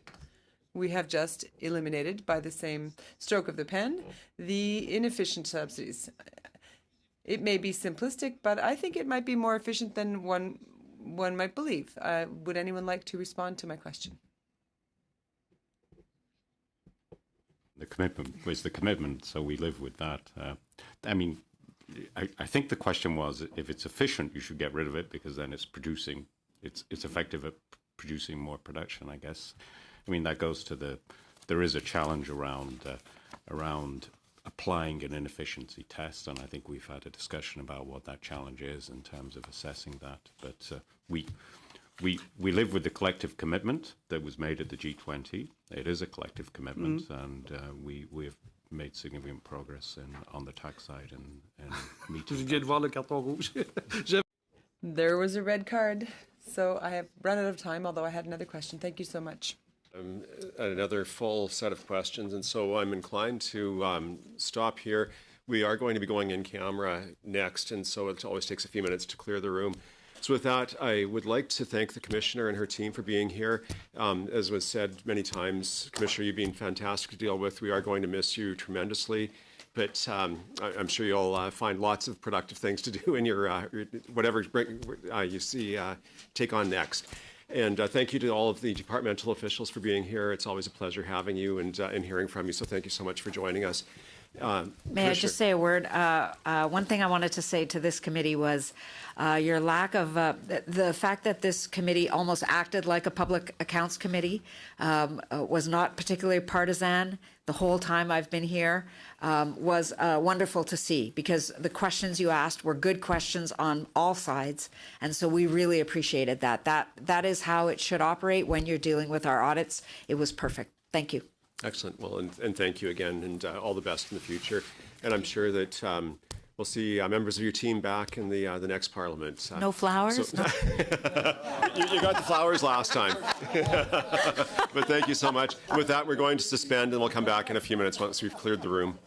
we have just eliminated, by the same stroke of the pen, the inefficient subsidies. It may be simplistic, but I think it might be more efficient than one might believe. Would anyone like to respond to my question? The commitment was the commitment, so we live with that. I mean, I think the question was, if it's efficient, you should get rid of it because then it's producing, it's effective at producing more production, I guess. I mean, that goes to there is a challenge around applying an inefficiency test, and I think we've had a discussion about what that challenge is in terms of assessing that. But we live with the collective commitment that was made at the G20. It is a collective commitment, and we have made significant progress on the tax side and meeting. There was a red card, so I have run out of time, although I had another question. Thank you so much. Another full set of questions, and so I'm inclined to stop here. We are going to be going in camera next, and so it always takes a few minutes to clear the room. So with that, I would like to thank the Commissioner and her team for being here. As was said many times, Commissioner, you've been fantastic to deal with. We are going to miss you tremendously, but I'm sure you'll find lots of productive things to do in your whatever you see take on next. And thank you to all of the departmental officials for being here. It's always a pleasure having you and hearing from you. So thank you so much for joining us. May I just say a word? One thing I wanted to say to this committee was your lack of the fact that this committee almost acted like a public accounts committee, was not particularly partisan the whole time I've been here, was wonderful to see, because the questions you asked were good questions on all sides, and so we really appreciated that. That is how it should operate when you're dealing with our audits. It was perfect. Thank you. Excellent. Well, and thank you again, and all the best in the future. And I'm sure that we'll see members of your team back in the next Parliament. No flowers? So, you got the flowers last time. But thank you so much. With that, we're going to suspend, and we'll come back in a few minutes once we've cleared the room.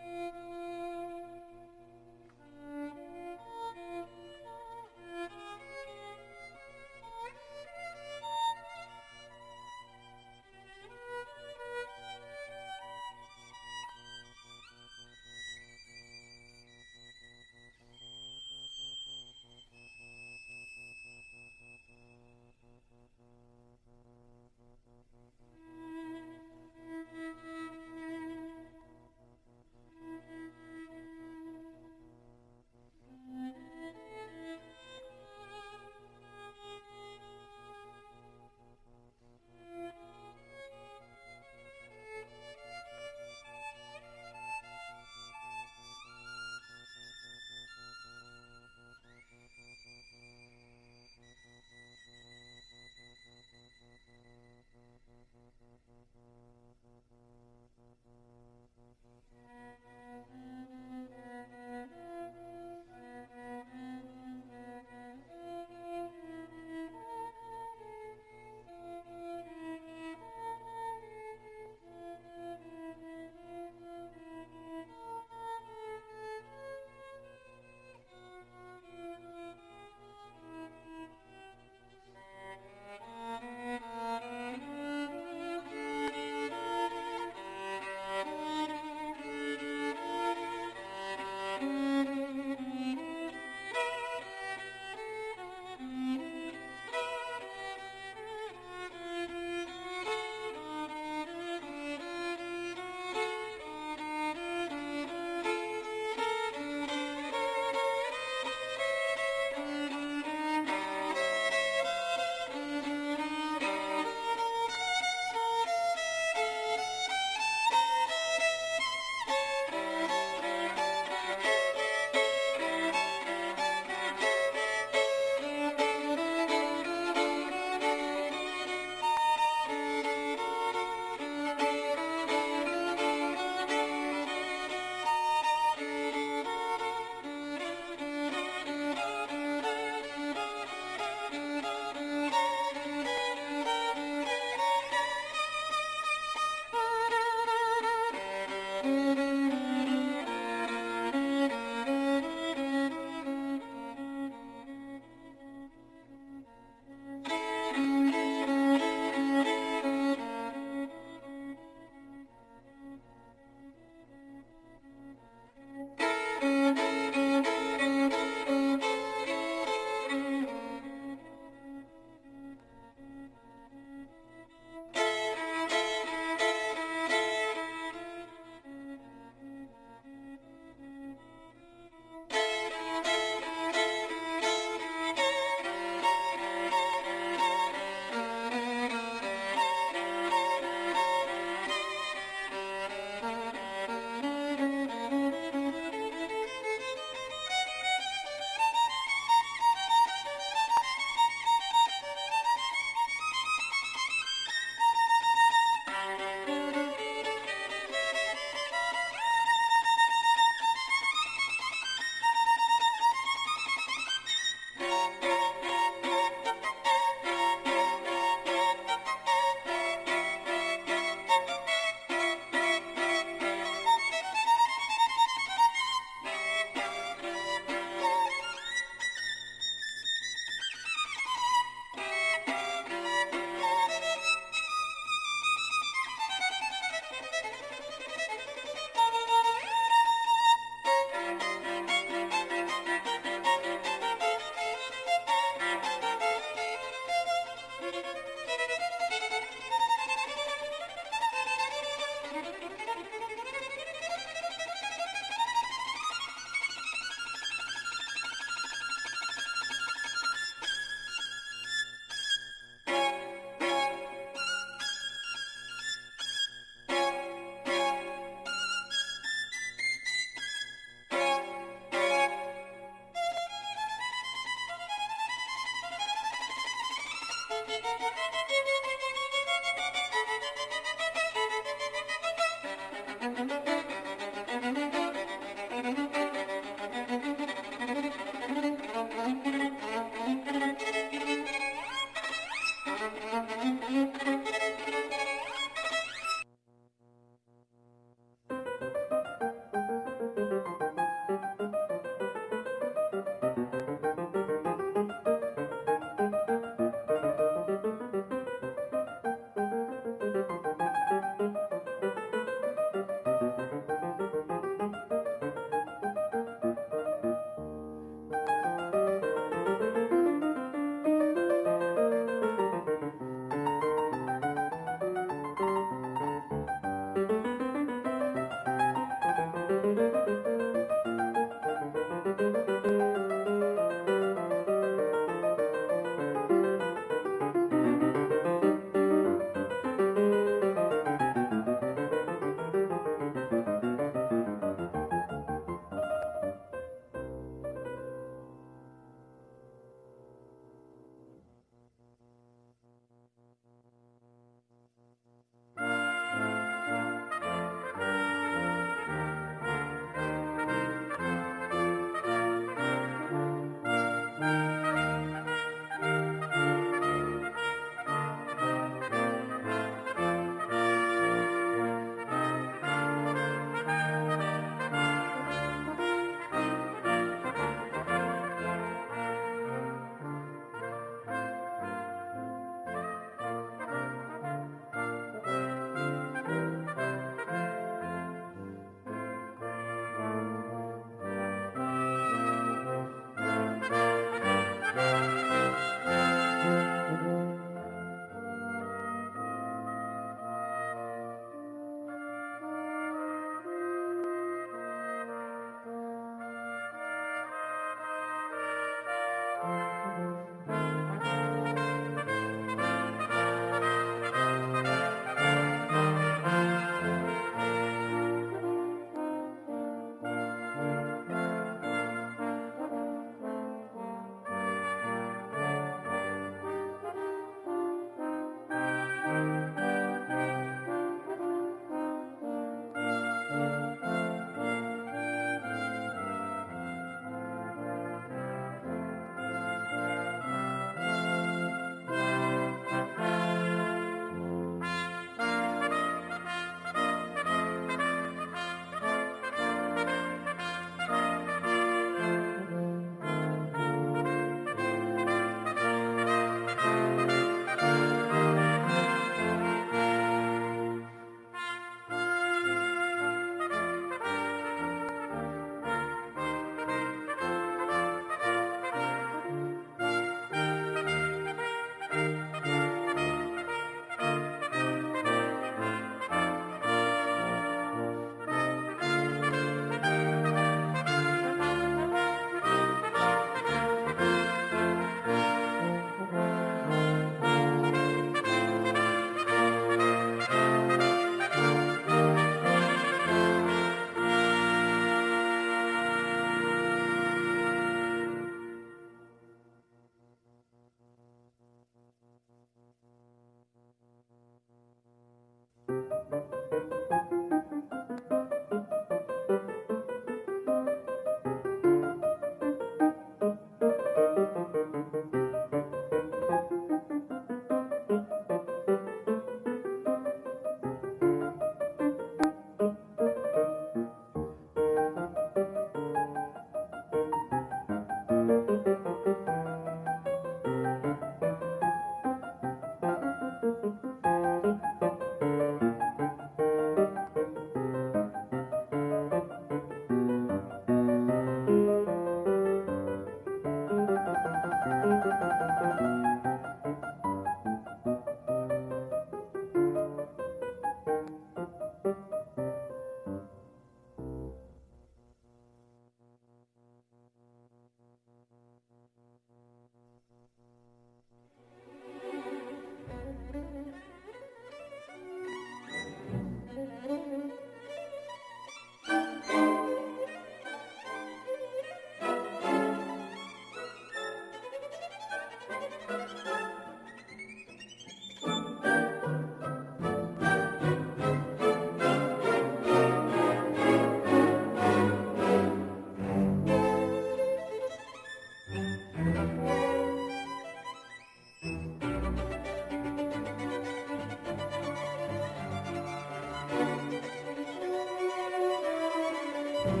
Thank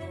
you.